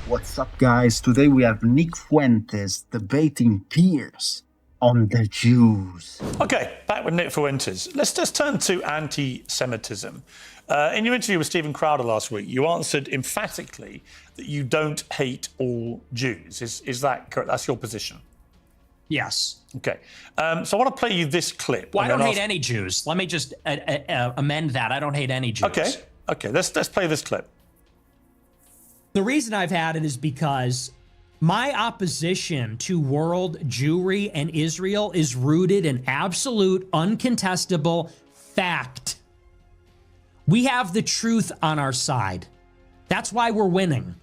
What's up, guys? Today we have Nick Fuentes debating Piers on the Jews. Okay, back with Nick Fuentes. Let's just turn to anti-Semitism. In your interview with Stephen Crowder last week, you answered emphatically that you don't hate all Jews. Is that correct? That's your position? Yes. Okay. So I want to play you this clip. Well, I don't hate any Jews. Let me just amend that. I don't hate any Jews. Okay. Let's play this clip. The reason I've had it is because my opposition to world Jewry and Israel is rooted in absolute, uncontestable fact. We have the truth on our side. That's why we're winning.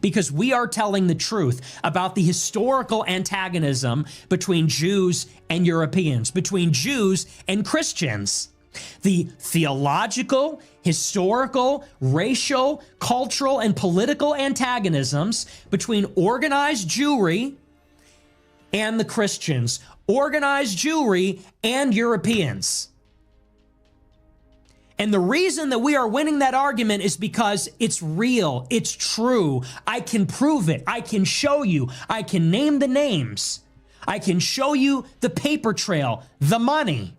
Because we are telling the truth about the historical antagonism between Jews and Europeans, between Jews and Christians. The theological, historical, racial, cultural, and political antagonisms between organized Jewry and the Christians, organized Jewry and Europeans. And the reason that we are winning that argument is because it's real, it's true. I can prove it, I can show you, I can name the names, I can show you the paper trail, the money.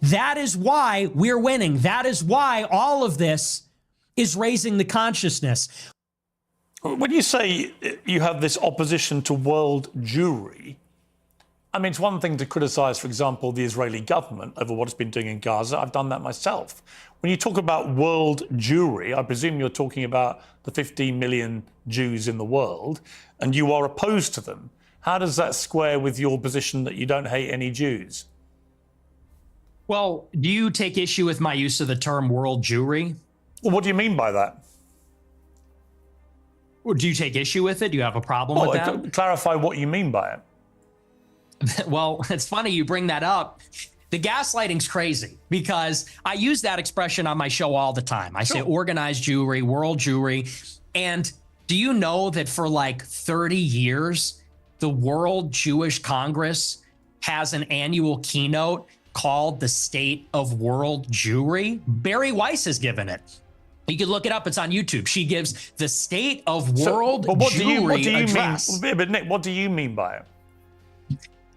That is why we're winning. That is why all of this is raising the consciousness. When you say you have this opposition to world Jewry, I mean, it's one thing to criticize, for example, the Israeli government over what it's been doing in Gaza. I've done that myself. When you talk about world Jewry, I presume you're talking about the 15 million Jews in the world, and you are opposed to them. How does that square with your position that you don't hate any Jews? Well, do you take issue with my use of the term world Jewry? Well, what do you mean by that? Or do you take issue with it? Do you have a problem with that? Clarify what you mean by it. Well, it's funny you bring that up. The gaslighting's crazy because I use that expression on my show all the time. I say organized Jewry, world Jewry. And do you know that for like 30 years, the World Jewish Congress has an annual keynote called the State of World Jewry? Barry Weiss has given it. You can look it up. It's on YouTube. She gives the State of World Jewry address. But Nick, what do you mean by it?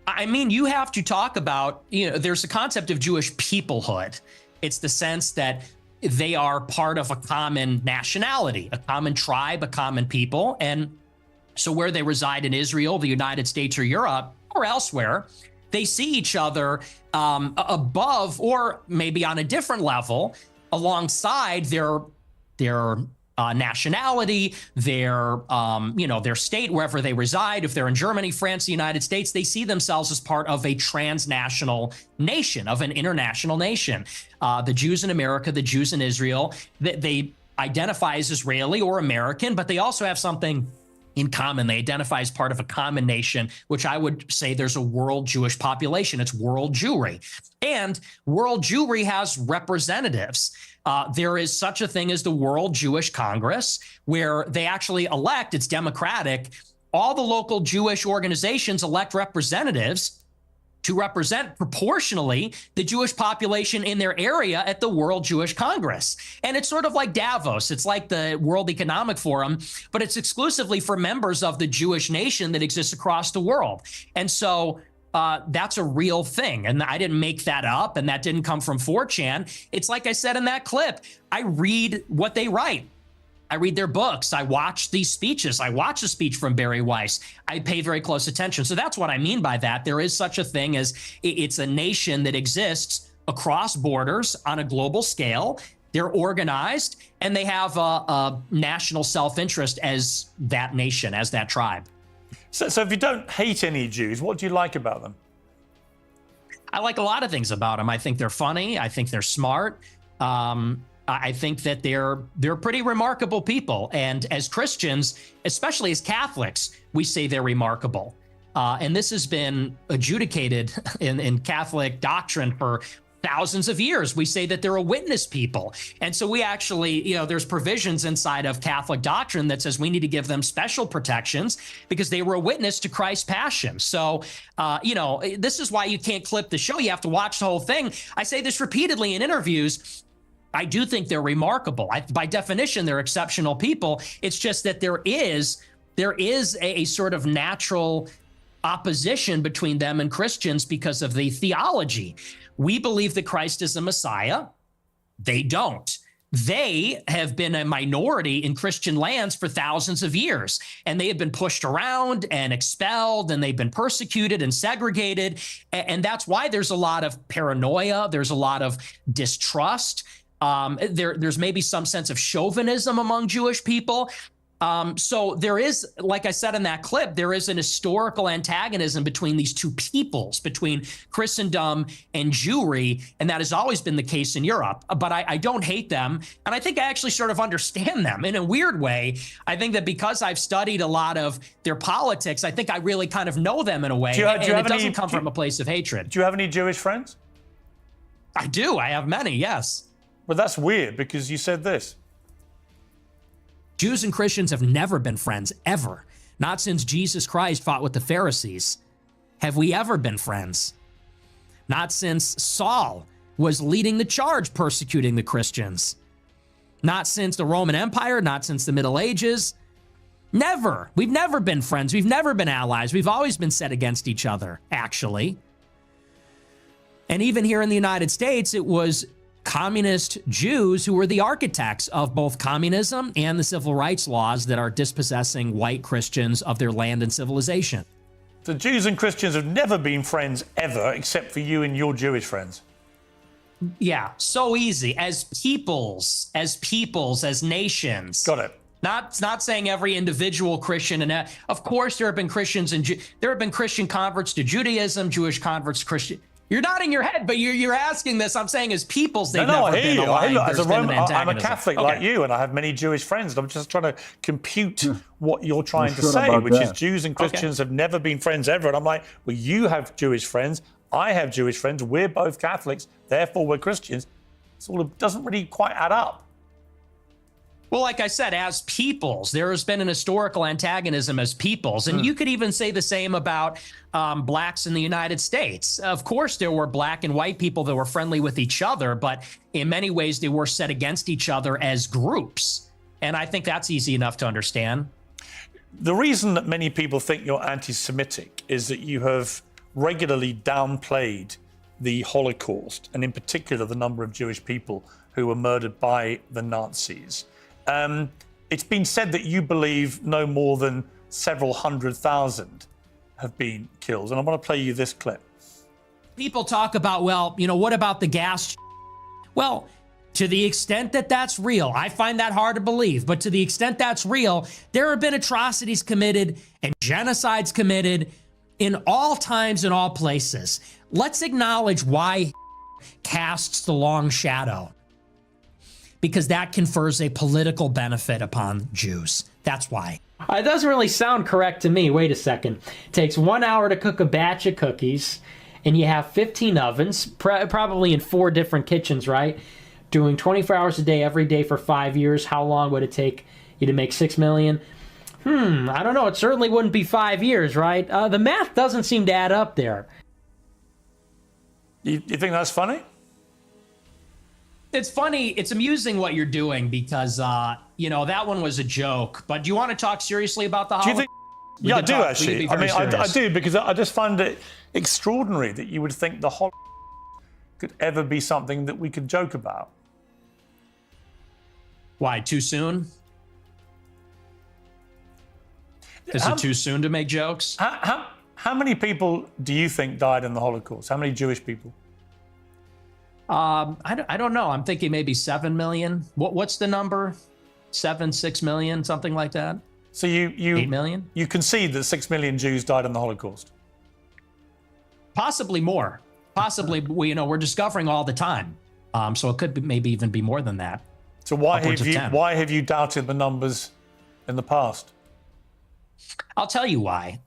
I mean, you have to talk about, there's a concept of Jewish peoplehood. It's the sense that they are part of a common nationality, a common tribe, a common people. And so where they reside in Israel, the United States or Europe or elsewhere, they see each other above or maybe on a different level alongside their nationality, their state, wherever they reside. If they're in Germany, France, the United States, they see themselves as part of a transnational nation, of an international nation. The Jews in America, the Jews in Israel, they identify as Israeli or American, but they also have something in common. They identify as part of a common nation, which I would say there's a world Jewish population. It's world Jewry. And world Jewry has representatives. There is such a thing as the World Jewish Congress, where they actually elect, it's democratic, all the local Jewish organizations elect representatives to represent proportionally the Jewish population in their area at the World Jewish Congress. And it's sort of like Davos. It's like the World Economic Forum, but it's exclusively for members of the Jewish nation that exists across the world. And so that's a real thing. And I didn't make that up, and that didn't come from 4chan. It's like I said in that clip, I read what they write. I read their books. I watch these speeches. I watch a speech from Barry Weiss. I pay very close attention. So that's what I mean by that. There is such a thing as it's a nation that exists across borders on a global scale. They're organized, and they have a national self-interest as that nation, as that tribe. So if you don't hate any Jews, what do you like about them? I like a lot of things about them. I think they're funny. I think they're smart. I think that they're pretty remarkable people. And as Christians, especially as Catholics, we say they're remarkable. And this has been adjudicated in Catholic doctrine for thousands of years. We say that they're a witness people. And so we actually, there's provisions inside of Catholic doctrine that says we need to give them special protections because they were a witness to Christ's passion. So, this is why you can't clip the show. You have to watch the whole thing. I say this repeatedly in interviews. I do think they're remarkable. By definition, they're exceptional people. It's just that there is there is a sort of natural opposition between them and Christians because of the theology. We believe that Christ is the Messiah. They don't. They have been a minority in Christian lands for thousands of years, and they have been pushed around and expelled, and they've been persecuted and segregated. And that's why there's a lot of paranoia. There's a lot of distrust. There's maybe some sense of chauvinism among Jewish people. So there is, like I said in that clip, there is an historical antagonism between these two peoples, between Christendom and Jewry, and that has always been the case in Europe. But I don't hate them, and I think I actually sort of understand them in a weird way. I think that because I've studied a lot of their politics, I think I really kind of know them in a way, and it doesn't come from a place of hatred. Do you have any Jewish friends? I do. I have many, yes. But that's weird, because you said this. Jews and Christians have never been friends, ever. Not since Jesus Christ fought with the Pharisees. Have we ever been friends? Not since Saul was leading the charge persecuting the Christians. Not since the Roman Empire, not since the Middle Ages. Never. We've never been friends. We've never been allies. We've always been set against each other, actually. And even here in the United States, it was communist Jews who were the architects of both communism and the civil rights laws that are dispossessing white Christians of their land and civilization. The Jews and Christians have never been friends ever, except for you and your Jewish friends. Yeah, so easy. As peoples, as nations. Got it. Not saying every individual Christian, and of course there have been Christians and there have been Christian converts to Judaism, Jewish converts to Christian. You're nodding your head, but you're asking this. I'm saying as peoples, they've never been aligned. As a Roman, I'm a Catholic like you, and I have many Jewish friends. And I'm just trying to compute what you're trying to say, which is Jews and Christians have never been friends ever. And I'm like, well, you have Jewish friends, I have Jewish friends, we're both Catholics, therefore we're Christians. It doesn't really quite add up. Well, like I said, as peoples, there has been an historical antagonism as peoples. And you could even say the same about blacks in the United States. Of course, there were black and white people that were friendly with each other, but in many ways, they were set against each other as groups. And I think that's easy enough to understand. The reason that many people think you're anti-Semitic is that you have regularly downplayed the Holocaust, and in particular, the number of Jewish people who were murdered by the Nazis. It's been said that you believe no more than several 100,000 have been killed. And I want to play you this clip. People talk about, well, what about the gas? Well, to the extent that that's real, I find that hard to believe, but to the extent that's real, there have been atrocities committed and genocides committed in all times and all places. Let's acknowledge why casts the long shadow. Because that confers a political benefit upon Jews. That's why. It doesn't really sound correct to me. Wait a second. It takes 1 hour to cook a batch of cookies, and you have 15 ovens, probably in 4 different kitchens, right? Doing 24 hours a day, every day for 5 years. How long would it take you to make 6 million? I don't know. It certainly wouldn't be 5 years, right? The math doesn't seem to add up there. You think that's funny? It's funny. It's amusing what you're doing because, that one was a joke. But do you want to talk seriously about the Holocaust? Yeah, I do, actually. I do, because I just find it extraordinary that you would think the Holocaust could ever be something that we could joke about. Why, too soon? Is it too soon to make jokes? How many people do you think died in the Holocaust? How many Jewish people? I don't know. I'm thinking maybe 7 million. What's the number? 6 million, something like that. So you 8 million? You concede that 6 million Jews died in the Holocaust? Possibly more. Possibly, we're discovering all the time. So it could maybe even be more than that. So why have you doubted the numbers in the past? I'll tell you why.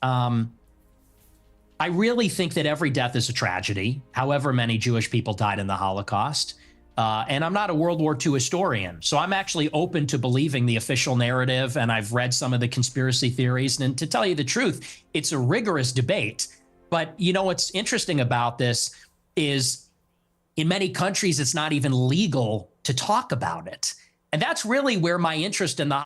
I really think that every death is a tragedy, however many Jewish people died in the Holocaust. And I'm not a World War II historian, so I'm actually open to believing the official narrative, and I've read some of the conspiracy theories. And to tell you the truth, it's a rigorous debate. But what's interesting about this is in many countries, it's not even legal to talk about it. And that's really where my interest in the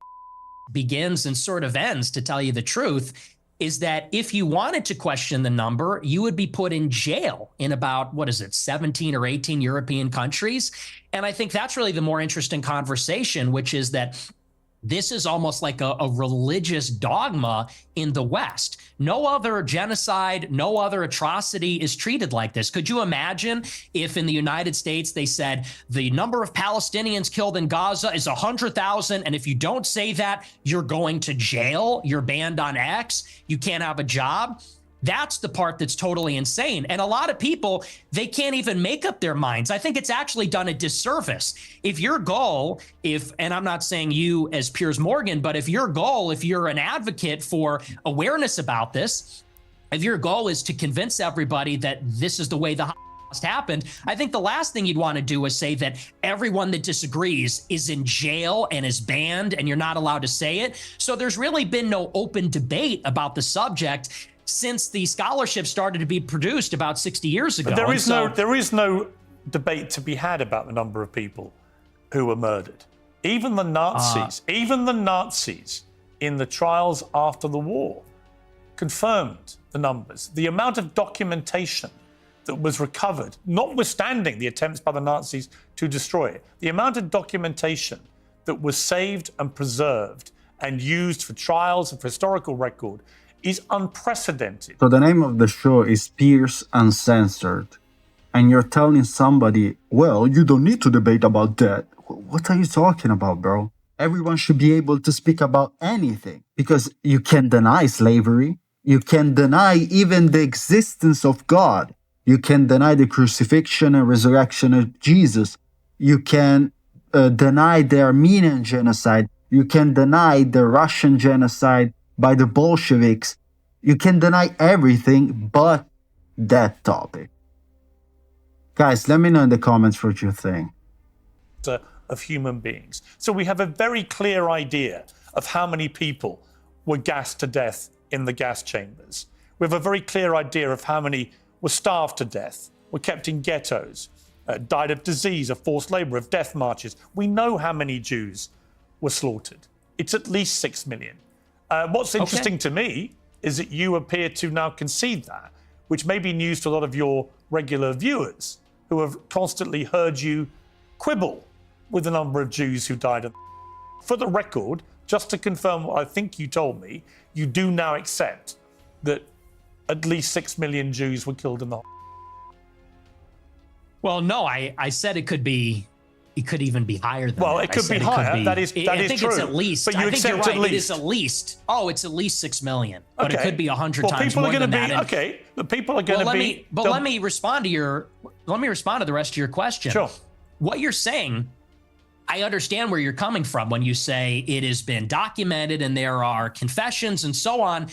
begins and sort of ends, to tell you the truth, is that if you wanted to question the number, you would be put in jail in about, 17 or 18 European countries. And I think that's really the more interesting conversation, which is that this is almost like a religious dogma in the West. No other genocide, no other atrocity is treated like this. Could you imagine if in the United States they said the number of Palestinians killed in Gaza is 100,000, and if you don't say that, you're going to jail, you're banned on X, you can't have a job? That's the part that's totally insane. And a lot of people, they can't even make up their minds. I think it's actually done a disservice. If your goal, and I'm not saying you as Piers Morgan, but if your goal, if you're an advocate for awareness about this, if your goal is to convince everybody that this is the way the Holocaust happened, I think the last thing you'd want to do is say that everyone that disagrees is in jail and is banned and you're not allowed to say it. So there's really been no open debate about the subject since the scholarship started to be produced about 60 years ago. But there is no debate to be had about the number of people who were murdered. Even the Nazis in the trials after the war confirmed the numbers. The amount of documentation that was recovered, notwithstanding the attempts by the Nazis to destroy it, the amount of documentation that was saved and preserved and used for trials and for historical record is unprecedented. So the name of the show is Piers Uncensored. And you're telling somebody, well, you don't need to debate about that. What are you talking about, bro? Everyone should be able to speak about anything. Because you can deny slavery. You can deny even the existence of God. You can deny the crucifixion and resurrection of Jesus. You can deny the Armenian genocide. You can deny the Russian genocide by the Bolsheviks. You can deny everything but that topic. Guys, let me know in the comments what you think. Of human beings. So we have a very clear idea of how many people were gassed to death in the gas chambers. We have a very clear idea of how many were starved to death, were kept in ghettos, died of disease, of forced labor, of death marches. We know how many Jews were slaughtered. It's at least 6 million. What's interesting to me is that you appear to now concede that, which may be news to a lot of your regular viewers who have constantly heard you quibble with the number of Jews who died. For the record, just to confirm what I think you told me, you do now accept that at least 6 million Jews were killed in the Well, no, I said it could even be higher than well, that. it could be higher. That is I think true. it's at least. But you I think you're accept right. at least. It is at least. Oh, it's at least 6 million. But Okay. it could be 100 well, times people more are than gonna be, that. okay, the people are going to be... Let me respond to the rest of your question. Sure. What you're saying, I understand where you're coming from when you say it has been documented and there are confessions and so on.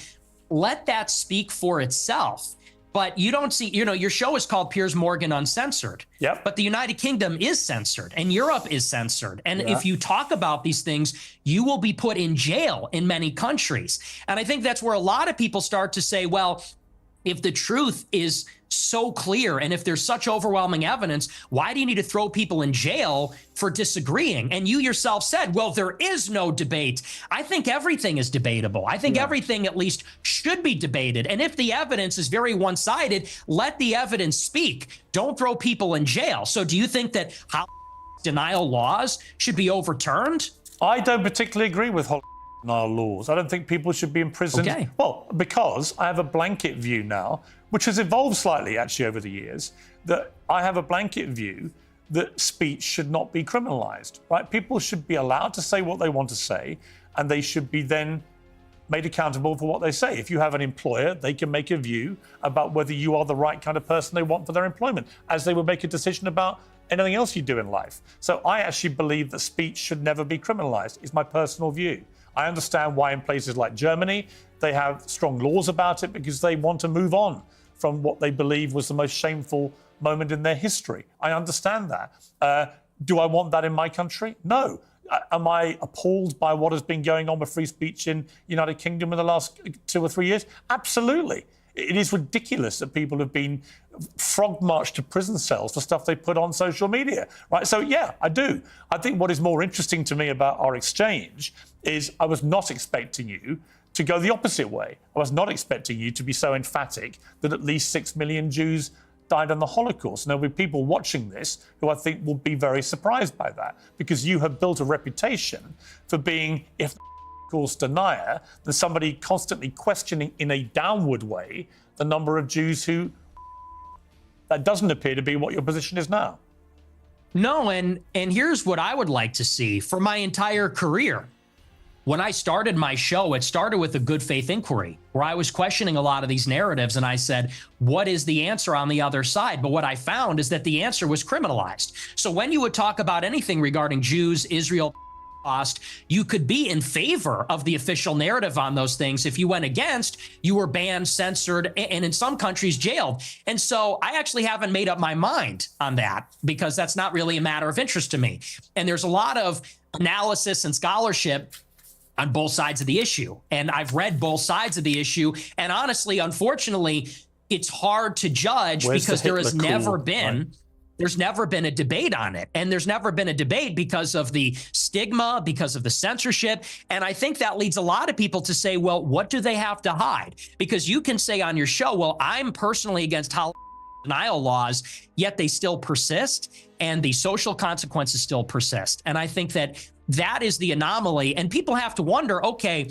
Let that speak for itself. But you don't see, your show is called Piers Morgan Uncensored. Yep. But the United Kingdom is censored and Europe is censored. And if you talk about these things, you will be put in jail in many countries. And I think that's where a lot of people start to say, well, if the truth is so clear and if there's such overwhelming evidence, why do you need to throw people in jail for disagreeing? And you yourself said, well, there is no debate. I think everything is debatable. I think everything at least should be debated. And if the evidence is very one-sided, let the evidence speak. Don't throw people in jail. So do you think that denial laws should be overturned? I don't particularly agree with denial laws. I don't think people should be imprisoned. Okay. Well, because I have a blanket view now, which has evolved slightly actually over the years, that I have a blanket view that speech should not be criminalized, right? People should be allowed to say what they want to say, and they should be then made accountable for what they say. If you have an employer, they can make a view about whether you are the right kind of person they want for their employment, as they would make a decision about anything else you do in life. So I actually believe that speech should never be criminalized, is my personal view. I understand why in places like Germany, they have strong laws about it because they want to move on from what they believe was the most shameful moment in their history. I understand that. Do I want that in my country? No. Am I appalled by what has been going on with free speech in United Kingdom in the last 2 or 3 years? Absolutely. It is ridiculous that people have been frog marched to prison cells for stuff they put on social media, right? So, yeah, I do. I think what is more interesting to me about our exchange is I was not expecting you to go the opposite way. I was not expecting you to be so emphatic that at least 6 million Jews died in the Holocaust. And there'll be people watching this who I think will be very surprised by that, because you have built a reputation for being, if Holocaust denier, than somebody constantly questioning in a downward way the number of Jews who... That doesn't appear to be what your position is now. No, and here's what I would like to see for my entire career. When I started my show, it started with a good faith inquiry where I was questioning a lot of these narratives. And I said, what is the answer on the other side? But what I found is that the answer was criminalized. So when you would talk about anything regarding Jews, Israel, Holocaust, you could be in favor of the official narrative on those things. If you went against, you were banned, censored, and in some countries jailed. And so I actually haven't made up my mind on that, because that's not really a matter of interest to me. And there's a lot of analysis and scholarship on both sides of the issue. And I've read both sides of the issue. And honestly, unfortunately, it's hard to judge because there has never been, there's never been a debate on it. And there's never been a debate because of the stigma, because of the censorship. And I think that leads a lot of people to say, well, what do they have to hide? Because you can say on your show, well, I'm personally against denial laws, yet they still persist and the social consequences still persist. And I think that that is the anomaly. And people have to wonder, okay,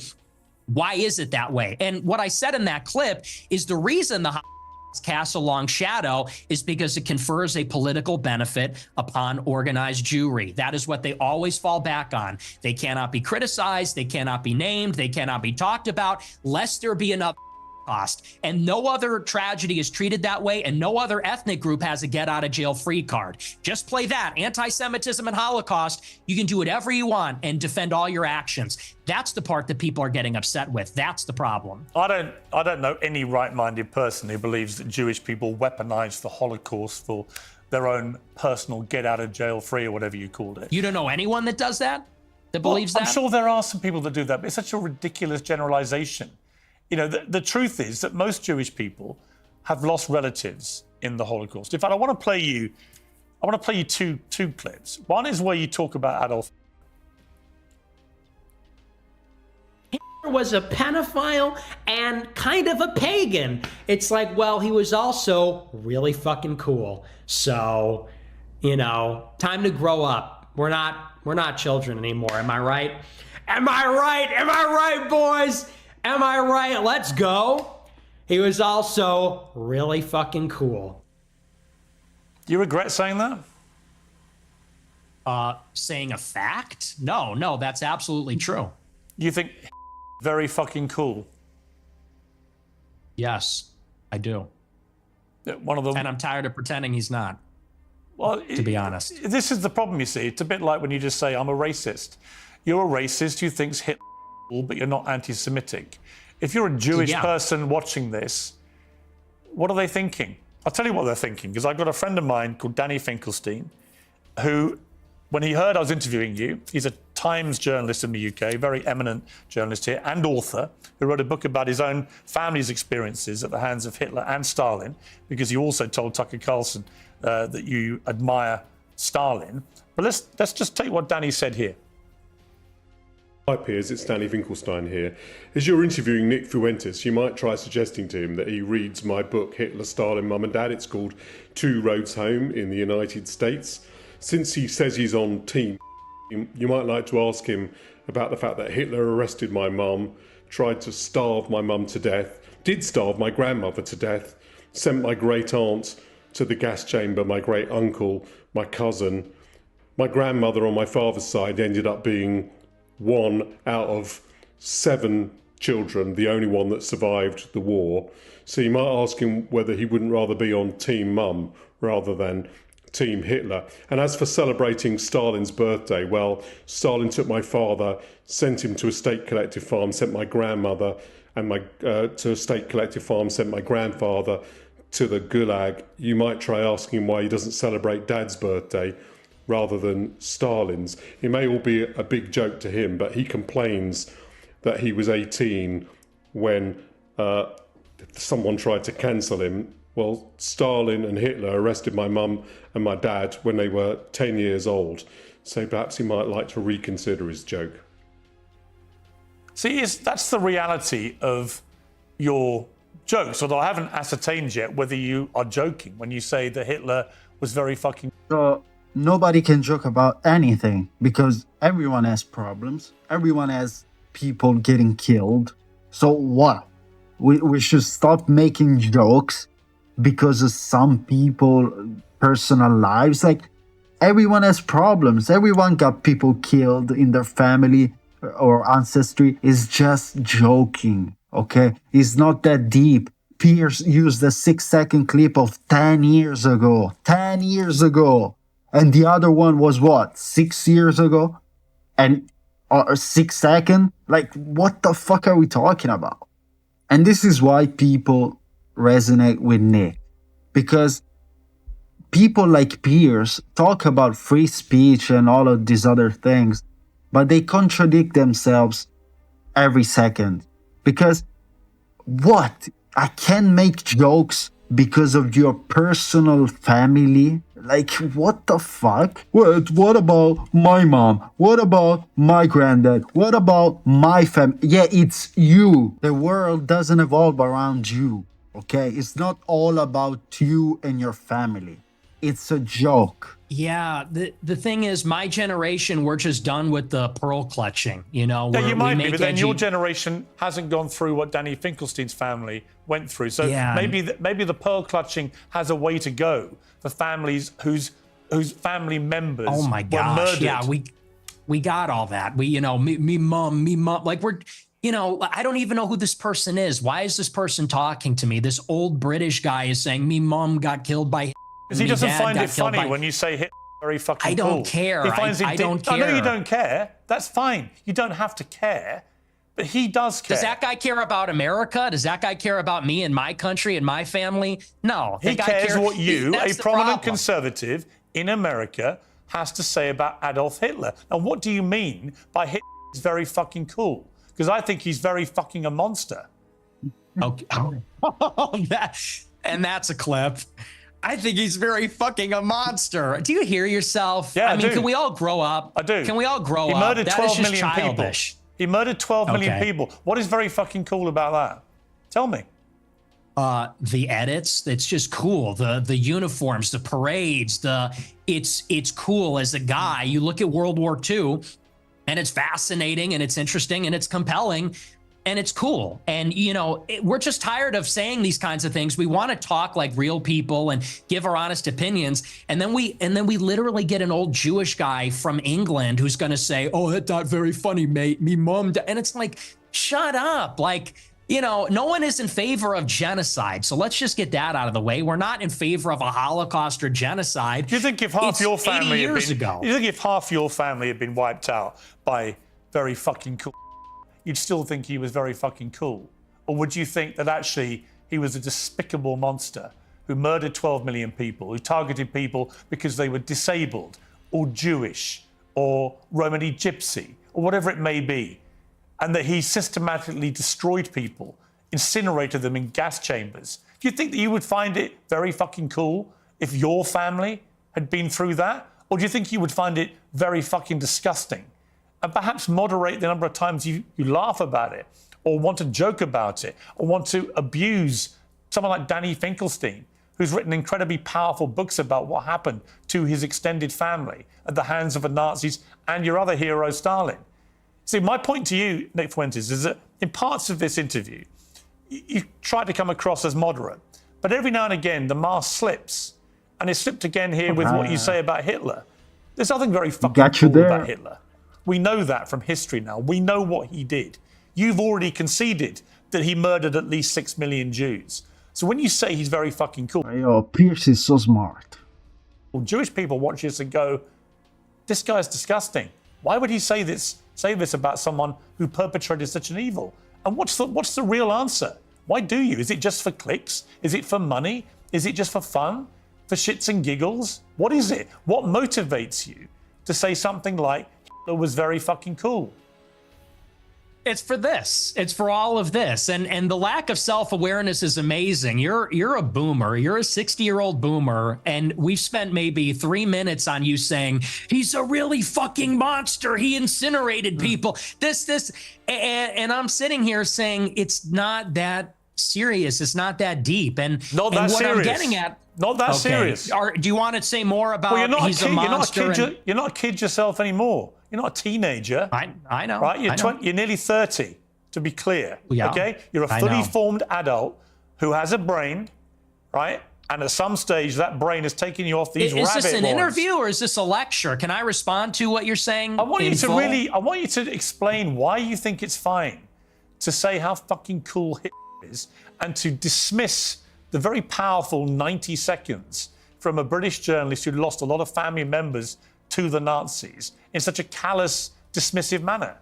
why is it that way? And what I said in that clip is the reason the casts a long shadow is because it confers a political benefit upon organized Jewry. That is what they always fall back on. They cannot be criticized. They cannot be named. They cannot be talked about, lest there be enough cost. And no other tragedy is treated that way, and no other ethnic group has a get out of jail free card. Just play that. Anti-Semitism and Holocaust, you can do whatever you want and defend all your actions. That's the part that people are getting upset with. That's the problem. I don't know any right-minded person who believes that Jewish people weaponized the Holocaust for their own personal get out of jail free, or whatever you called it. You don't know anyone that does that? That believes that? I'm sure there are some people that do that, but it's such a ridiculous generalization. You know, the truth is that most Jewish people have lost relatives in the Holocaust. In fact, I want to play you two clips. One is where you talk about Adolf. Hitler was a pedophile and kind of a pagan. It's like, well, he was also really fucking cool. So, you know, time to grow up. We're not children anymore. Am I right? Am I right? Am I right, boys? Am I right? Let's go. He was also really fucking cool. Do you regret saying that? Saying a fact? No, that's absolutely true. You think very fucking cool? Yes, I do. One of them. And I'm tired of pretending he's not. Well, to be honest. This is the problem, you see. It's a bit like when you just say, I'm a racist. You're a racist who thinks Hitler, but you're not anti-Semitic. If you're a Jewish person watching this, what are they thinking? I'll tell you what they're thinking, because I've got a friend of mine called Danny Finkelstein, who, when he heard I was interviewing you, he's a Times journalist in the UK, very eminent journalist here, and author, who wrote a book about his own family's experiences at the hands of Hitler and Stalin, because you also told Tucker Carlson that you admire Stalin. But let's just take what Danny said here. Hi Piers, it's Danny Finkelstein here. As you're interviewing Nick Fuentes, you might try suggesting to him that he reads my book, Hitler, Stalin, Mum and Dad. It's called Two Roads Home in the United States. Since he says he's on team, you might like to ask him about the fact that Hitler arrested my mum, tried to starve my mum to death, did starve my grandmother to death, sent my great aunt to the gas chamber, my great uncle, my cousin. My grandmother on my father's side ended up being one out of 7 children, the only one that survived the war. So you might ask him whether he wouldn't rather be on Team Mum rather than Team Hitler. And as for celebrating Stalin's birthday, well, Stalin took my father, sent him to a state collective farm, sent my grandmother and to a state collective farm, sent my grandfather to the Gulag. You might try asking him why he doesn't celebrate Dad's birthday rather than Stalin's. It may all be a big joke to him, but he complains that he was 18 when someone tried to cancel him. Well, Stalin and Hitler arrested my mum and my dad when they were 10 years old. So perhaps he might like to reconsider his joke. See, that's the reality of your jokes, although I haven't ascertained yet whether you are joking when you say that Hitler was very fucking... So nobody can joke about anything because everyone has problems. Everyone has people getting killed. So what? We should stop making jokes because of some people personal lives. Like, everyone has problems. Everyone got people killed in their family or ancestry. Is just joking, okay? It's not that deep. Piers used a 6-second clip of 10 years ago. 10 years ago. And the other one was what? 6 years ago? And 6 seconds? Like, what the fuck are we talking about? And this is why people resonate with Nick. Because people like Piers talk about free speech and all of these other things, but they contradict themselves every second. Because what? I can't make jokes because of your personal family? Like, what the fuck? What about my mom? What about my granddad? What about my family? Yeah, it's you. The world doesn't evolve around you, okay? It's not all about you and your family. It's a joke. Yeah, the thing is, my generation, we're just done with the pearl clutching. You know, Yeah, you might be, but then your generation hasn't gone through what Danny Finkelstein's family went through. So Yeah. maybe the pearl clutching has a way to go for families whose family members Oh my were gosh, murdered. yeah, we got all that. We, you know, me mom, like we're, you know, I don't even know who this person is. Why is this person talking to me? This old British guy is saying me mom got killed by. Because he doesn't find it funny when you say hit very fucking I don't cool. care. He finds I don't I know you care. don't care. That's fine. You don't have to care. But he does care. Does that guy care about America? Does that guy care about me and my country and my family? No. He cares what you, a that's the prominent problem. conservative in America, has to say about Adolf Hitler. And what do you mean by Hitler is very fucking cool? Because I think he's very fucking a monster. Okay. And that's a clip. I think he's very fucking a monster. Do you hear yourself? Yeah, I mean, do. can we all grow up? I do. Can we all grow He up? murdered That 12 is just million childish. people. He murdered 12 million Okay. people. What is very fucking cool about that? Tell me. The edits, it's just cool. The uniforms, the parades, it's cool as a guy. You look at World War II and it's fascinating and it's interesting and it's compelling and it's cool. And, you know, we're just tired of saying these kinds of things. We want to talk like real people and give our honest opinions. And then we literally get an old Jewish guy from England who's going to say, oh, that's not very funny, mate. Me mom. And it's like, shut up. Like, you know, no one is in favor of genocide. So let's just get that out of the way. We're not in favor of a Holocaust or genocide. Do you think if half your family had been, ago. you think if half your family had been wiped out by very fucking cool, you'd still think he was very fucking cool? Or would you think that actually he was a despicable monster who murdered 12 million people, who targeted people because they were disabled or Jewish or Romani Gypsy or whatever it may be, and that he systematically destroyed people, incinerated them in gas chambers? Do you think that you would find it very fucking cool if your family had been through that? Or do you think you would find it very fucking disgusting? And perhaps moderate the number of times you laugh about it, or want to joke about it, or want to abuse someone like Danny Finkelstein, who's written incredibly powerful books about what happened to his extended family at the hands of the Nazis and your other hero, Stalin. See, my point to you, Nick Fuentes, is that in parts of this interview, you try to come across as moderate, but every now and again, the mask slips. And it slipped again here with what you say about Hitler. There's nothing very fucking cool about Hitler. We know that from history now. We know what he did. You've already conceded that he murdered at least 6 million Jews. So when you say he's very fucking cool, Yo, Piers is so smart. well, Jewish people watch this and go, this guy's disgusting. Why would he say this about someone who perpetrated such an evil? And what's the real answer? Why do you? Is it just for clicks? Is it for money? Is it just for fun? For shits and giggles? What is it? What motivates you to say something like Hitler was very fucking cool? It's for this. It's for all of this. And the lack of self-awareness is amazing. You're a boomer. You're a 60-year-old boomer. And we've spent maybe 3 minutes on you saying, he's a really fucking monster. He incinerated people. And I'm sitting here saying it's not that serious. It's not that deep. And, not that and what serious. I'm getting at. Not that serious. Do you want to say more about well, you're not he's a kid, a monster? You're not a kid yourself anymore. You're not a teenager. I know. Right? I know. You're nearly 30, to be clear. Yeah, okay? You're a fully formed adult who has a brain, right? And at some stage, that brain is taking you off these rabbit warrens. Is this an interview or is this a lecture? Can I respond to what you're saying? I want you to explain why you think it's fine to say how fucking cool Hitler is and to dismiss the very powerful 90 seconds from a British journalist who lost a lot of family members to the Nazis in such a callous, dismissive manner.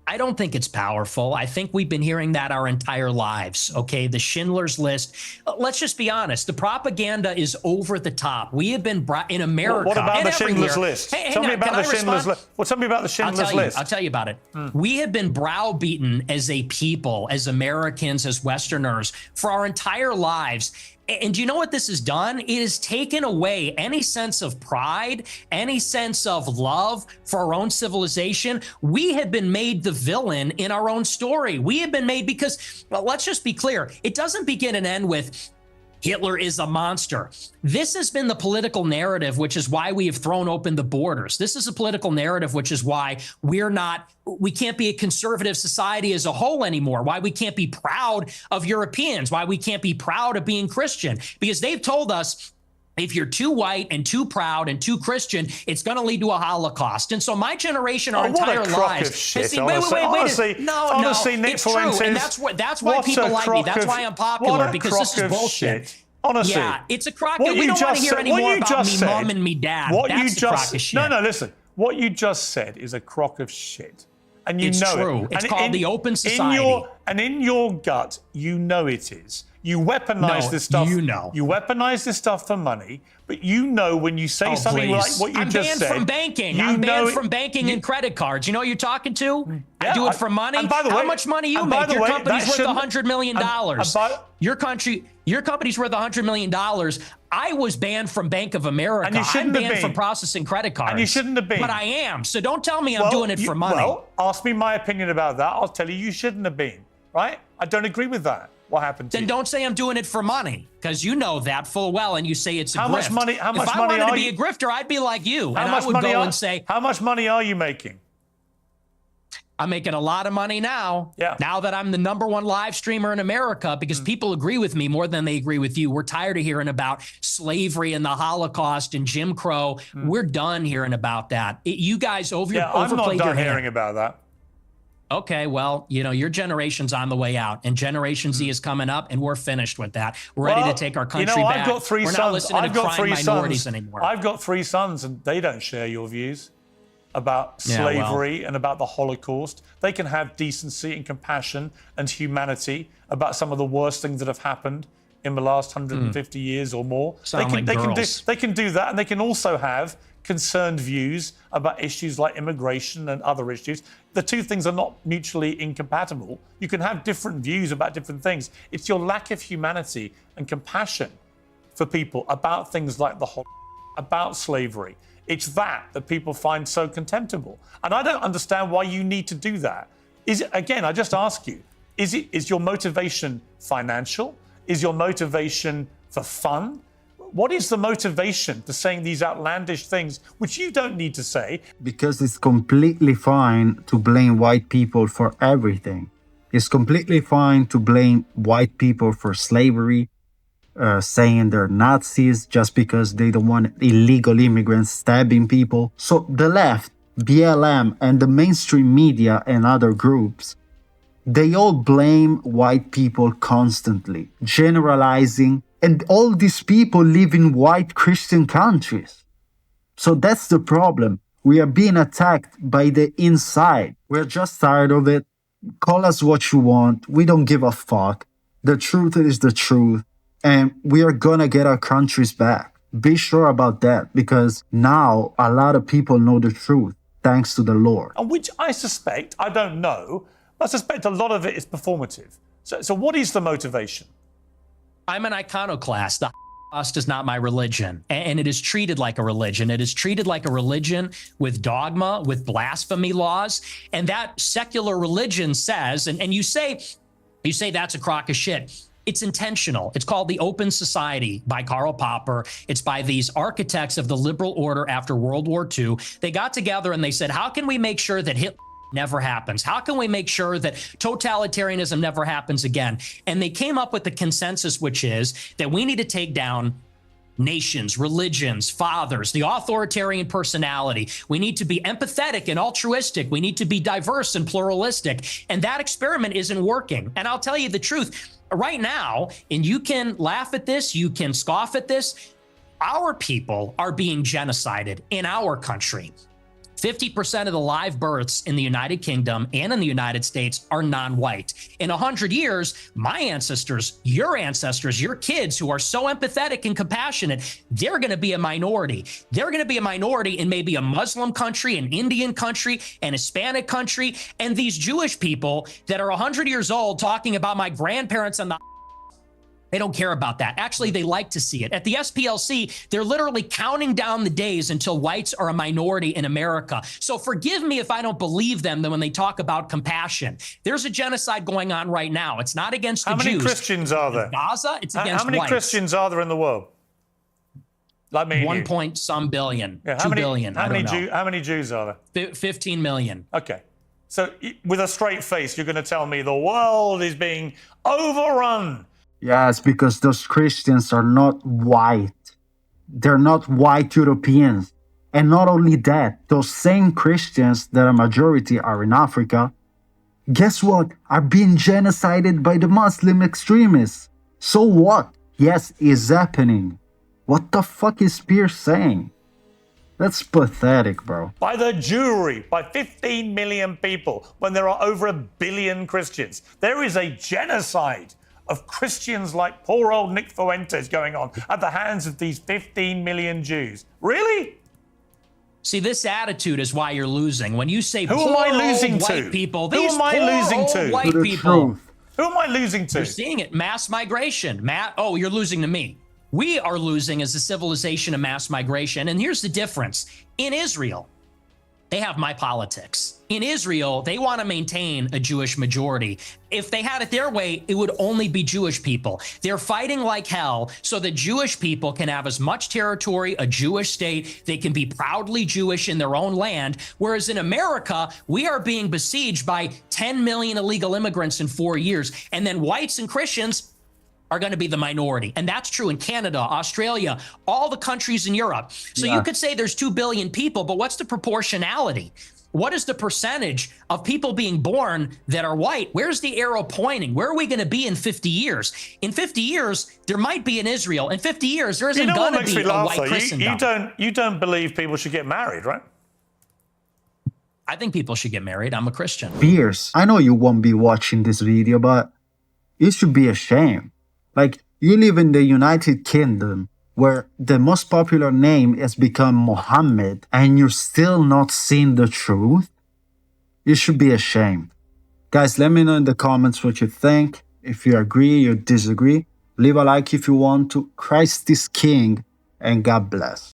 I don't think it's powerful. I think we've been hearing that our entire lives. Okay, the Schindler's List. Let's just be honest. The propaganda is over the top. We have been in America. What about the everywhere. Schindler's List? Tell me about the Schindler's List. Well, tell me about the Schindler's List. I'll tell you about it. We have been browbeaten as a people, as Americans, as Westerners, for our entire lives. And do you know what this has done? It has taken away any sense of pride, any sense of love for our own civilization. We have been made the villain in our own story. We have been made because, well, let's just be clear. It doesn't begin and end with Hitler is a monster. This has been the political narrative, which is why we have thrown open the borders. This is a political narrative, which is why we can't be a conservative society as a whole anymore, why we can't be proud of Europeans, why we can't be proud of being Christian, because they've told us if you're too white and too proud and too Christian, it's going to lead to a Holocaust. And so my generation, our entire lives, honestly, it's true, and that's why people like me. That's why I'm popular, because this is bullshit. Honestly, yeah, it's a crock. We don't want to hear any more about me mom and me dad. That's a crock of shit. No, listen. What you just said is a crock of shit. And you know true. it. It's called the open society. In your gut, you know it is. You weaponize this stuff. You know. You weaponize this stuff for money, but you know when you say something like what you just said. I'm banned from banking. I'm banned from banking and credit cards. You know who you're talking to? I do it for money. And by the way, how much money you make? Your company's worth $100 million. Your company's worth $100 million. I was banned from Bank of America. And you shouldn't I'm banned from processing credit cards. And you shouldn't have been. But I am. So don't tell me I'm doing it for money. Well, ask me my opinion about that. I'll tell you shouldn't have been. Right? I don't agree with that. What happened to you? Then don't say I'm doing it for money, because you know that full well, and you say it's a grift. How much money if I wanted to be a grifter, I'd be like you, and I would go and say, how much money are you making? I'm making a lot of money now. Yeah. Now that I'm the #1 live streamer in America, because people agree with me more than they agree with you. We're tired of hearing about slavery and the Holocaust and Jim Crow. We're done hearing about that. You guys overplayed your hand. I'm not done hearing about that. Okay, well, your generation's on the way out, and Generation Z is coming up, and we're finished with that. We're ready to take our country back. I've got three we're sons. not listening I've to got crying three minorities sons. anymore. I've got 3 sons, and they don't share your views about slavery and about the Holocaust. They can have decency and compassion and humanity about some of the worst things that have happened in the last 150 years or more. They can do that, and they can also have concerned views about issues like immigration and other issues. The two things are not mutually incompatible. You can have different views about different things. It's your lack of humanity and compassion for people about things like the about slavery. It's that people find so contemptible. And I don't understand why you need to do that. I just ask you, is your motivation financial? Is your motivation for fun? What is the motivation to saying these outlandish things, which you don't need to say? Because it's completely fine to blame white people for everything. It's completely fine to blame white people for slavery, saying they're Nazis just because they don't want illegal immigrants stabbing people. So the left, BLM, and the mainstream media and other groups, they all blame white people constantly, generalizing. And all these people live in white Christian countries. So that's the problem. We are being attacked by the inside. We're just tired of it. Call us what you want. We don't give a fuck. The truth is the truth. And we are gonna get our countries back. Be sure about that, because now a lot of people know the truth, thanks to the Lord. And which I suspect, I don't know, I suspect a lot of it is performative. So what is the motivation? I'm an iconoclast. The Holocaust is not my religion, and it is treated like a religion. It is treated like a religion with dogma, with blasphemy laws, and that secular religion says, and you say that's a crock of shit. It's intentional. It's called The Open Society by Karl Popper. It's by these architects of the liberal order after World War II. They got together and they said, how can we make sure that Hitler never happens? How can we make sure that totalitarianism never happens again? And they came up with the consensus, which is that we need to take down nations, religions, fathers, the authoritarian personality. We need to be empathetic and altruistic. We need to be diverse and pluralistic. And that experiment isn't working. And I'll tell you the truth right now, and you can laugh at this, you can scoff at this, our people are being genocided in our country. 50% of the live births in the United Kingdom and in the United States are non-white. In 100 years, my ancestors, your kids who are so empathetic and compassionate, they're going to be a minority. They're going to be a minority in maybe a Muslim country, an Indian country, an Hispanic country. And these Jewish people that are 100 years old talking about my grandparents and the they don't care about that. Actually, they like to see it. At the SPLC, they're literally counting down the days until whites are a minority in America. So forgive me if I don't believe them when they talk about compassion. There's a genocide going on right now. It's not against the Jews. How many Christians are there? In Gaza, it's against whites. How many Christians are there in the world? Like me, 1 point some billion, yeah, 2 billion. How many Jews are there? 15 million. Okay. So with a straight face, you're going to tell me the world is being overrun. Yes, because those Christians are not white. They're not white Europeans. And not only that, those same Christians that a majority are in Africa, guess what? Are being genocided by the Muslim extremists. So what? Yes, it's happening. What the fuck is Piers saying? That's pathetic, bro. By the Jewry, by 15 million people, when there are over 1 billion Christians. There is a genocide of Christians like poor old Nick Fuentes going on at the hands of these 15 million Jews. Really? See, this attitude is why you're losing. When you say who am I losing white to? people, who am I losing to? White to the people. Truth. Who am I losing to? You're seeing it. Mass migration. Oh, you're losing to me. We are losing as a civilization of mass migration. And here's the difference. In Israel, they have my politics. In Israel, they want to maintain a Jewish majority. If they had it their way, it would only be Jewish people. They're fighting like hell so that Jewish people can have as much territory, a Jewish state. They can be proudly Jewish in their own land. Whereas in America, we are being besieged by 10 million illegal immigrants in 4 years. And then whites and Christians are going to be the minority. And that's true in Canada, Australia, all the countries in Europe. So you could say there's 2 billion people, but what's the proportionality? What is the percentage of people being born that are white? Where's the arrow pointing? Where are we going to be in 50 years? In 50 years, there might be in Israel. In 50 years, there isn't going to be a white Christendom. You don't believe people should get married, right? I think people should get married. I'm a Christian. Piers, I know you won't be watching this video, but you should be ashamed. Like, you live in the United Kingdom, where the most popular name has become Mohammed, and you're still not seeing the truth? You should be ashamed. Guys, let me know in the comments what you think. If you agree, you disagree. Leave a like if you want to. Christ is King, and God bless.